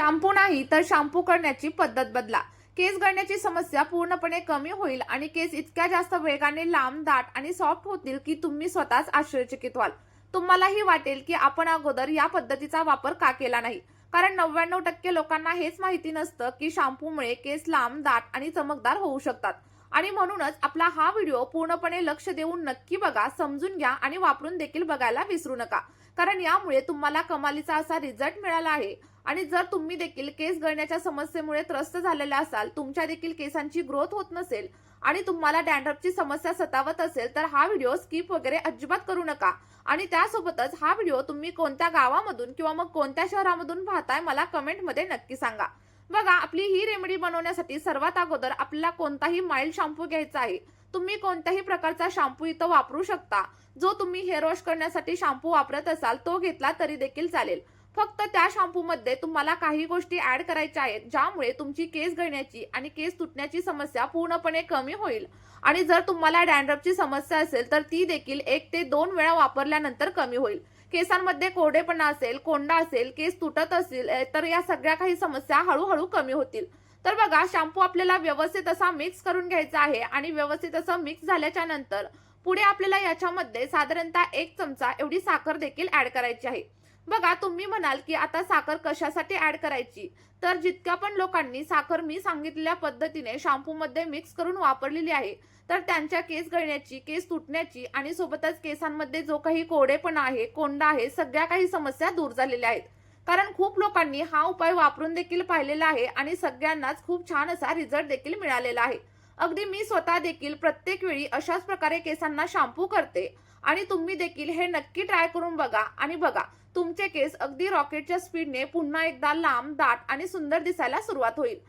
Shampoo नाही तर shampoo करण्याची पद्धत बदला. केस गळण्याची समस्या पूर्णपणे कमी होईल आणि केस इतक्या जास्त वेगाने लांब, दाट आणि सॉफ्ट होतील की तुम्ही स्वतःच आश्चर्यचकित व्हाल. तुम्हालाही वाटेल की आपण अगोदर या पद्धतीचा वापर का केला नाही. कारण 99% लोकांना हेच माहिती नसतं की शॅम्पूमुळे केस लांब, दाट आणि चमकदार होऊ शकतात. आणि म्हणूनच आपला हा व्हिडिओ पूर्णपणे लक्ष देऊन नक्की बघा, समजून घ्या आणि वापरून देखील बघायला विसरू नका. कारण यामुळे तुम्हाला कमालीचा असा रिझल्ट मिळाला आहे. आणि जर तुम्ही देखील केस गळण्याच्या समस्येमुळे त्रस्त झालेले असाल, तुमच्या देखील केसांची ग्रोथ होत नसेल आणि तुम्हाला डॅन्ड्रफची समस्या सतावत असेल, तर हा व्हिडिओ स्किप वगैरे अजिबात करू नका. आणि त्यासोबतच हा व्हिडिओ तुम्ही कोणत्या गावामधून किंवा मग कोणत्या शहरामधून पाहताय मला कमेंटमध्ये नक्की सांगा. बघा, आपली ही रेमेडी बनवण्यासाठी सर्वात अगोदर आपल्याला कोणताही माइल्ड शॅम्पू घ्यायचा आहे. तुम्ही कोणत्याही प्रकारचा शॅम्पू इथं वापरू शकता. जो तुम्ही हेअर वॉश करण्यासाठी शॅम्पू वापरत असाल तो घेतला तरी देखील चालेल. फक्त त्या शॅम्पू मध्ये तुम्हाला काही गोष्टी ऍड करायच्या आहेत, ज्यामुळे तुमची केस गळण्याची आणि केस तुटण्याची समस्या पूर्णपणे कमी होईल. आणि जर तुम्हाला डॅन्ड्रफची समस्या असेल तर ती देखील 1 ते 2 वेळा वापरल्यानंतर कमी होईल. केसांमध्ये कोरडेपणा असेल, कोंडा असेल, केस तुटत असेल तर या सगळ्या काही समस्या हळूहळू कमी होतील. तर बघा, शॅम्पू आपल्याला व्यवस्थित असा मिक्स करून घ्यायचा आहे आणि व्यवस्थित असं मिक्स झाल्याच्या नंतर पुढे आपल्याला याच्यामध्ये साधारणतः 1 चमचा एवढी साखर देखील ऍड करायची आहे. बघा, तुम्ही म्हणाल की आता साखर कशासाठी ऍड करायची, तर जितक्या पण लोकांनी साखर मी सांगितलेल्या पद्धतीने शॅम्पू मध्ये मिक्स करून वापरलेली आहे, तर त्यांच्या केस गळण्याची, केस तुटण्याची आणि सोबतच केसांमध्ये जो काही कोरडेपणा आहे, कोंडा आहे, सगळ्या काही समस्या दूर झालेल्या आहेत. कारण खूप लोकांनी हा उपाय वापरून देखील पाहिलेला आहे आणि सगळ्यांनाच खूप छान असा रिझल्ट देखील मिळालेला आहे. अगदी मी स्वतः देखील प्रत्येक वेळी अशाच प्रकारे केसांना शॅम्पू करते आणि तुम्ही देखील हे नक्की ट्राय करून बघा. आणि बघा, तुमचे केस अगदी रॉकेटच्या स्पीडने पुन्हा एकदा लांब, दाट आणि सुंदर दिसायला सुरुवात होईल.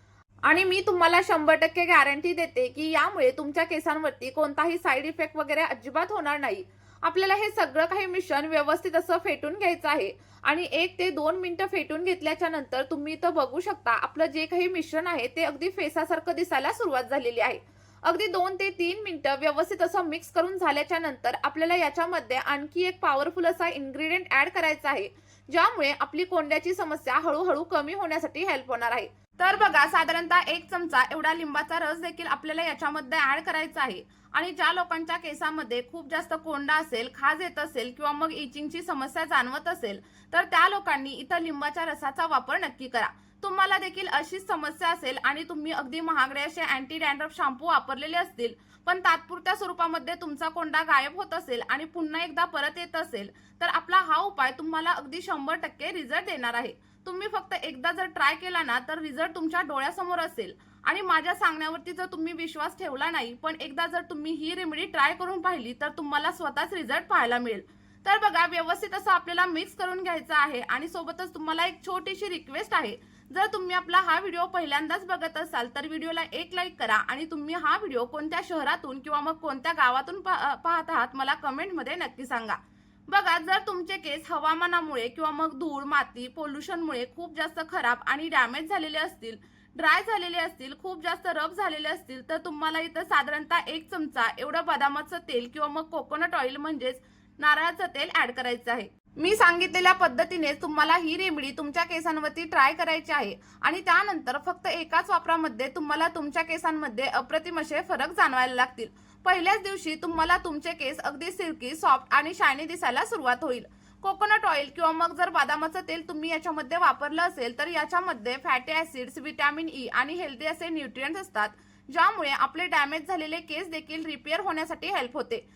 आणि मी तुम्हाला 100% गॅरंटी देते की यामुळे तुमच्या केसांवरती कोणताही साईड इफेक्ट वगैरे अजिबात होणार नाही. आपल्याला हे सगळं काही मिश्रण व्यवस्थित असं फेटून घ्यायचं आहे. आणि 1 ते 2 मिनिटं फेटून घेतल्याच्या नंतर तुम्ही इथं बघू शकता, आपलं जे काही मिश्रण आहे ते अगदी फेसासारखं दिसायला सुरुवात झालेली आहे. अगदी 2 ते 3 मिनिटं व्यवस्थित असं मिक्स करून झाल्याच्या नंतर आपल्याला याच्यामध्ये आणखी एक पॉवरफुल असा इन्ग्रेडियंट ऍड करायचा आहे, ज्यामुळे आपली कोंड्याची समस्या हळूहळू कमी होण्यासाठी हेल्प होणार आहे. तर बघा, साधारणतः 1 चमचा एवढा लिंबाचा रस देखील आपल्याला याच्यामध्ये ऍड करायचा आहे. आणि ज्या लोकांच्या केसामध्ये खूप जास्त कोंडा असेल, खाज येत असेल किंवा मग इचिंगची समस्या जाणवत असेल, तर त्या लोकांनी इथं लिंबाच्या रसाचा वापर नक्की करा. तुम्हाला देखील अशीच समस्या असेल आणि तुम्ही अगदी महागडे असे अँटी डॅन्ड्रफ शॅम्पू वापरलेले असतील, पण तात्पुरत्या स्वरूपामध्ये तुमचा कोंडा गायब होत असेल आणि पुन्हा एकदा परत येत असेल, तर आपला हा उपाय तुम्हाला अगदी 100% रिझल्ट देणार आहे. तुम्ही फक्त एकदा जर ट्राय केला ना, तर रिझल्ट तुमच्या डोळ्यासमोर असेल. आणि माझ्या सांगण्यावरती जर तुम्ही विश्वास ठेवला नाही, पण एकदा जर तुम्ही ही रेमेडी ट्राय करून पाहिली, तर तुम्हाला स्वतःच रिझल्ट पाहायला मिळेल. तर बघा, व्यवस्थित असं आपल्याला मिक्स करून घ्यायचं आहे. आणि सोबतच तुम्हाला एक छोटीशी रिक्वेस्ट आहे, जर तुम्ही आपला हा व्हिडिओ पहिल्यांदाच बघत असाल तर व्हिडिओला एक लाईक करा. आणि तुम्ही हा व्हिडिओ कोणत्या शहरातून किंवा मग कोणत्या गावातून पाहत आहात मला कमेंटमध्ये नक्की सांगा. बघा, जर तुमचे केस हवामानामुळे किंवा मग धूळ, माती, पोल्युशनमुळे खूप जास्त खराब आणि डॅमेज झालेले असतील, ड्राय झालेले असतील, खूप जास्त रफ झालेले असतील, तर तुम्हाला इथं साधारणतः 1 चमचा एवढं बदामाचं तेल किंवा मग कोकोनट ऑइल म्हणजेच नारळाचं तेल ऍड करायचं आहे. मी सांगितलेल्या पद्धतीने तुम्हाला ही रेमेडी तुमच्या केसांवरती ट्राय करायची आहे. आणि त्यानंतर फक्त एकाच वापरामध्ये तुम्हाला तुमच्या केसांमध्ये अप्रतिम असे फरक जाणवायला लागतील. पहिल्याच दिवशी तुम्हाला तुमचे केस अगदी सिल्की, सॉफ्ट आणि शायनी दिसायला सुरुवात होईल. कोकोनट ऑइल किंवा मग जर बदामाचं तेल तुम्ही याच्यामध्ये वापरलं असेल, तर याच्यामध्ये फॅटी ऍसिड्स, व्हिटॅमिन ई आणि हेल्दी असे न्यूट्रिएंट्स असतात, ज्यामुळे आपले डॅमेज झालेले केस देखील रिपेअर होण्यासाठी हेल्प होते.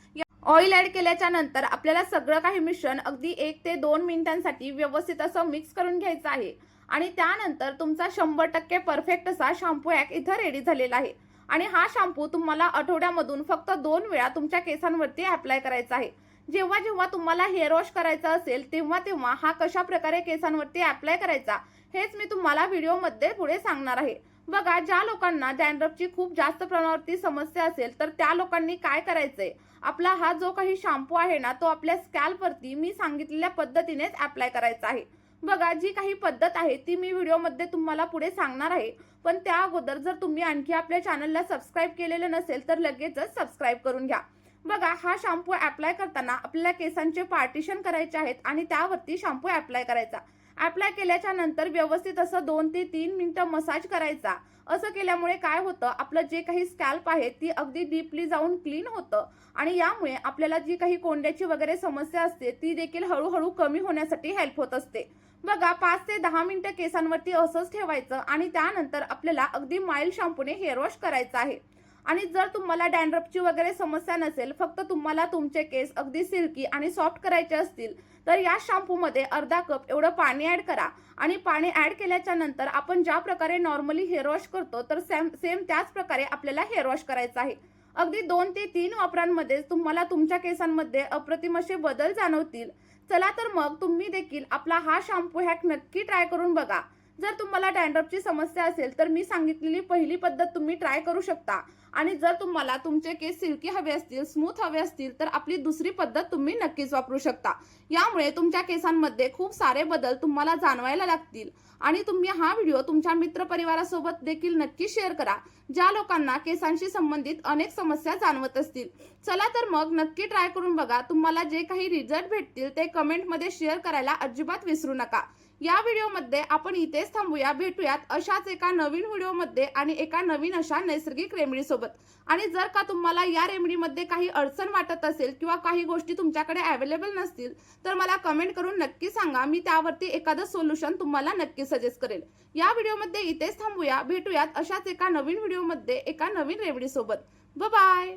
ऑइल ऍड केल्याच्या नंतर आपल्याला सगळं काही मिश्रण अगदी 1 ते 2 मिनिटांसाठी व्यवस्थित असं मिक्स करून घ्यायचं आहे. आणि त्यानंतर तुमचा 100% परफेक्ट असा शॅम्पू ऍक इथं रेडी झालेला आहे. आणि हा शॅम्पू तुम्हाला आठवड्यामधून फक्त 2 वेळा तुमच्या केसांवरती अप्लाय करायचा आहे. जेव्हा जेव्हा तुम्हाला हेअर वॉश करायचा असेल, तेव्हा तेव्हा हा कशा प्रकारे केसांवरती अप्लाय करायचा हेच मी तुम्हाला व्हिडिओमध्ये पुढे सांगणार आहे. बघा, ज्या लोकांना डॅन्ड्रफची खूप जास्त प्रमाणावरती समस्या असेल, तर त्या लोकांनी काय करायचंय, आपला हा जो काही शॅम्पू आहे ना, तो आपल्या स्कॅल्पवरती मी सांगितलेल्या पद्धतीनेच अप्लाय करायचा आहे. बघा, जी काही पद्धत आहे ती मी व्हिडिओमध्ये तुम्हाला पुढे सांगणार आहे. पण त्या अगोदर जर तुम्ही आणखी आपल्या चॅनलला सबस्क्राईब केलेलं नसेल, तर लगेचच सबस्क्राईब करून घ्या. बघा, हा शॅम्पू अप्लाय करताना आपल्याला केसांचे पार्टिशन करायचे आहेत आणि त्यावरती शॅम्पू अप्लाय करायचा. अप्लाय केल्याच्या नंतर व्यवस्थित असं 2 ते 3 मिनिटं मसाज करायचा. असं केल्यामुळे काय होतं, आपलं जे काही स्कॅल्प आहे ती अगदी डीपली जाऊन क्लीन होतं आणि यामुळे आपल्याला जी काही कोंड्याची वगैरे समस्या असते ती देखील हळूहळू कमी होण्यासाठी हेल्प होत असते. बघा 5 ते 10 मिनिटं केसांवरती असंच ठेवायचं आणि त्यानंतर आपल्याला अगदी माइल्ड शॅम्पूने हेअर वॉश करायचं आहे. आणि जर तुम्हाला डॅन्ड्रफची वगैरे समस्या नसेल, फक्त तुम्हाला तुमचे केस अगदी सिल्की आणि सॉफ्ट करायचे असतील, तर या शॅम्पूमध्ये अर्धा कप एवढं पाणी ॲड करा आणि पाणी ॲड केल्याच्या नंतर आपण ज्या प्रकारे नॉर्मली हेअर वॉश करतो तर सेम त्याच प्रकारे आपल्याला हेअर वॉश करायचं आहे. अगदी 2 ते 3 वापरांमध्ये तुम्हाला तुमच्या केसांमध्ये अप्रतिम असे बदल जाणवतील. चला तर मग तुम्ही देखील आपला हा शॅम्पू हॅक नक्की ट्राय करून बघा. जर तुम्हाला डॅन्ड्रफची समस्या असेल तर मी सांगितलेली पहिली पद्धत तुम्ही ट्राय करू शकता आणि जर तुम्हाला तुमचे केस सिल्की हवे असतील, स्मूथ हवे असतील तर आपली दुसरी पद्धत तुम्ही नक्कीच वापरू शकता. यामुळे तुमच्या केसांमध्ये खूप सारे बदल तुम्हाला जाणवायला लागतील आणि तुम्ही हा व्हिडिओ तुमच्या मित्रपरिवारासोबत देखील नक्की शेअर करा, ज्या लोकांना केसांशी संबंधित अनेक समस्या जाणवत असतील. चला तर मग नक्की ट्राय करून बघा. तुम्हाला जे काही रिझल्ट भेटतील ते कमेंटमध्ये शेअर करायला अजिबात विसरू नका. या व्हिडिओमध्ये आपण इथेच थांबूया. भेटूयात अशाच एका नवीन व्हिडिओमध्ये आणि एका नवीन अशा नैसर्गिक रेमेडीसोबत. आणि जर का तुम्हाला या रेमेडीमध्ये काही अडचण वाटत असेल किंवा काही गोष्टी तुमच्याकडे अवेलेबल नसतील तर मला कमेंट करून नक्की सांगा. मी त्यावरती एखादं सोल्युशन तुम्हाला नक्की सजेस्ट करेल. या व्हिडिओमध्ये इथेच थांबूया. भेटूयात अशाच एका नवीन व्हिडिओमध्ये एका नवीन रेमेडीसोबत. Bye bye.